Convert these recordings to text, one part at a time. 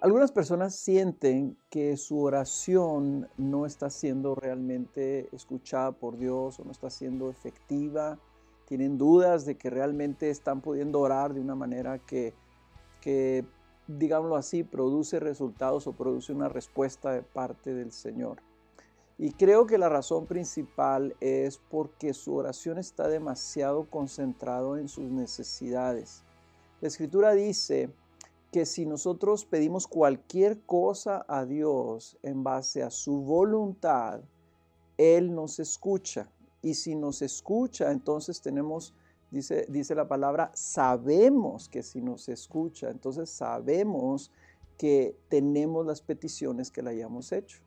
Algunas personas sienten que su oración no está siendo realmente escuchada por Dios o no está siendo efectiva. Tienen dudas de que realmente están pudiendo orar de una manera que, digámoslo así, produce resultados o produce una respuesta de parte del Señor. Y creo que la razón principal es porque su oración está demasiado concentrado en sus necesidades. La Escritura dice que si nosotros pedimos cualquier cosa a Dios en base a su voluntad, Él nos escucha. Y si nos escucha, entonces dice la palabra, sabemos que si nos escucha, entonces sabemos que tenemos las peticiones que le hayamos hecho.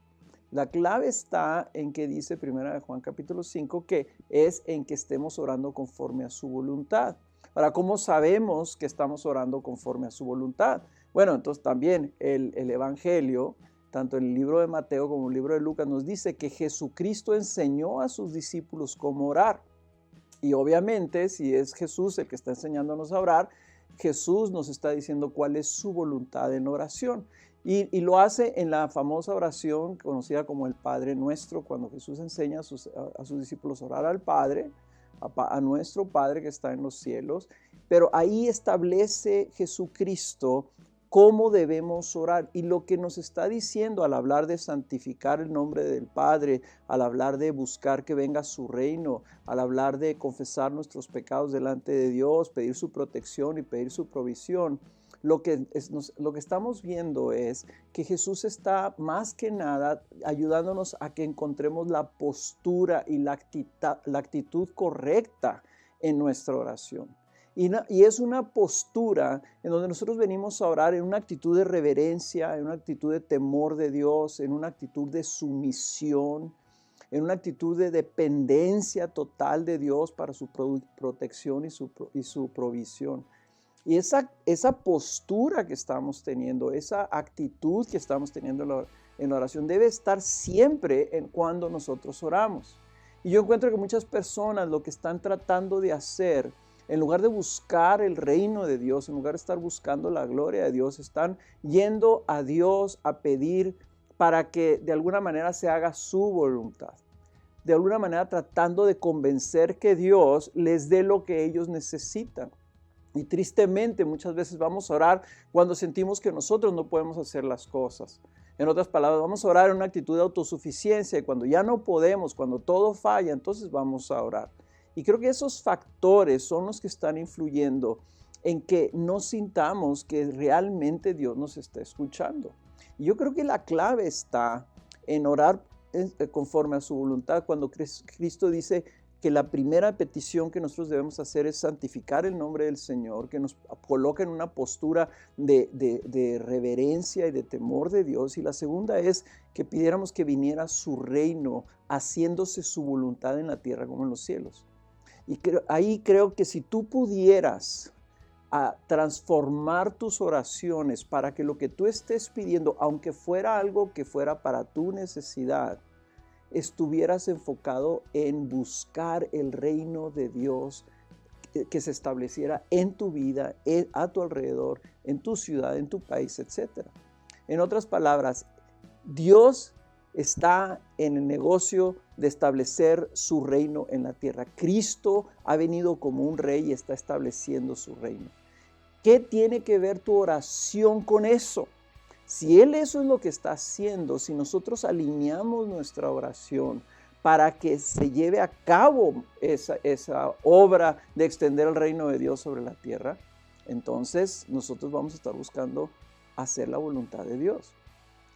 La clave está en que dice 1 Juan capítulo 5 que es en que estemos orando conforme a su voluntad. Ahora, ¿cómo sabemos que estamos orando conforme a su voluntad? Bueno, entonces también el Evangelio, tanto el libro de Mateo como el libro de Lucas, nos dice que Jesucristo enseñó a sus discípulos cómo orar. Y obviamente, si es Jesús el que está enseñándonos a orar, Jesús nos está diciendo cuál es su voluntad en oración. Y lo hace en la famosa oración conocida como el Padre Nuestro, cuando Jesús enseña a sus discípulos a orar al Padre, a nuestro Padre que está en los cielos. Pero ahí establece Jesucristo cómo debemos orar. Y lo que nos está diciendo al hablar de santificar el nombre del Padre, al hablar de buscar que venga su reino, al hablar de confesar nuestros pecados delante de Dios, pedir su protección y pedir su provisión, lo que estamos viendo es que Jesús está más que nada ayudándonos a que encontremos la postura y la actitud correcta en nuestra oración. Y es una postura en donde nosotros venimos a orar en una actitud de reverencia, en una actitud de temor de Dios, en una actitud de sumisión, en una actitud de dependencia total de Dios para su protección y su provisión. Y esa postura que estamos teniendo, esa actitud que estamos teniendo en la oración debe estar siempre en cuando nosotros oramos. Y yo encuentro que muchas personas lo que están tratando de hacer, en lugar de buscar el reino de Dios, en lugar de estar buscando la gloria de Dios, están yendo a Dios a pedir para que de alguna manera se haga su voluntad. De alguna manera tratando de convencer que Dios les dé lo que ellos necesitan. Y tristemente muchas veces vamos a orar cuando sentimos que nosotros no podemos hacer las cosas. En otras palabras, vamos a orar en una actitud de autosuficiencia y cuando ya no podemos, cuando todo falla, entonces vamos a orar. Y creo que esos factores son los que están influyendo en que no sintamos que realmente Dios nos está escuchando. Y yo creo que la clave está en orar conforme a su voluntad. Cuando Cristo dice que la primera petición que nosotros debemos hacer es santificar el nombre del Señor, que nos coloque en una postura de reverencia y de temor de Dios. Y la segunda es que pidiéramos que viniera su reino, haciéndose su voluntad en la tierra como en los cielos. Y ahí creo que si tú pudieras transformar tus oraciones para que lo que tú estés pidiendo, aunque fuera algo que fuera para tu necesidad, estuvieras enfocado en buscar el reino de Dios que se estableciera en tu vida, a tu alrededor, en tu ciudad, en tu país, etc. En otras palabras, Dios está en el negocio de establecer su reino en la tierra. Cristo ha venido como un rey y está estableciendo su reino. ¿Qué tiene que ver tu oración con eso? Si Él eso es lo que está haciendo, si nosotros alineamos nuestra oración para que se lleve a cabo esa obra de extender el reino de Dios sobre la tierra, entonces nosotros vamos a estar buscando hacer la voluntad de Dios.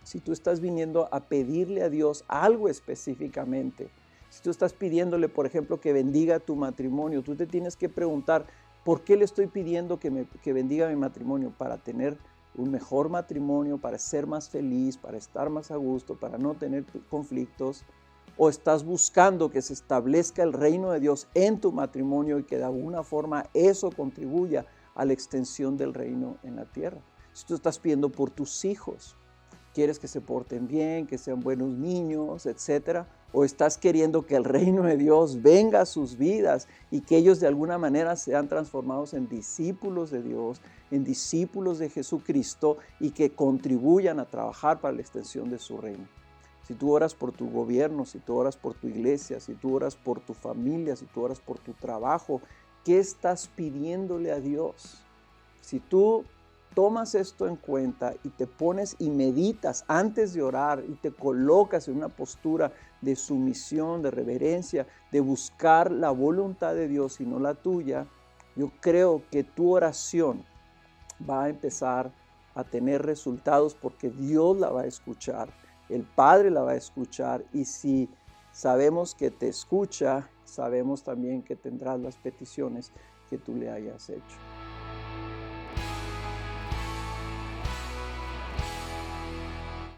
Si tú estás viniendo a pedirle a Dios algo específicamente, si tú estás pidiéndole, por ejemplo, que bendiga tu matrimonio, tú te tienes que preguntar, ¿por qué le estoy pidiendo que bendiga mi matrimonio? Para tener un mejor matrimonio, para ser más feliz, para estar más a gusto, para no tener conflictos, o estás buscando que se establezca el reino de Dios en tu matrimonio y que de alguna forma eso contribuya a la extensión del reino en la tierra. Si tú estás pidiendo por tus hijos, quieres que se porten bien, que sean buenos niños, etcétera, o estás queriendo que el reino de Dios venga a sus vidas y que ellos de alguna manera sean transformados en discípulos de Dios, en discípulos de Jesucristo y que contribuyan a trabajar para la extensión de su reino. Si tú oras por tu gobierno, si tú oras por tu iglesia, si tú oras por tu familia, si tú oras por tu trabajo, ¿qué estás pidiéndole a Dios? Si tú tomas esto en cuenta y te pones y meditas antes de orar y te colocas en una postura de sumisión, de reverencia, de buscar la voluntad de Dios y no la tuya, yo creo que tu oración va a empezar a tener resultados porque Dios la va a escuchar, el Padre la va a escuchar y si sabemos que te escucha, sabemos también que tendrás las peticiones que tú le hayas hecho.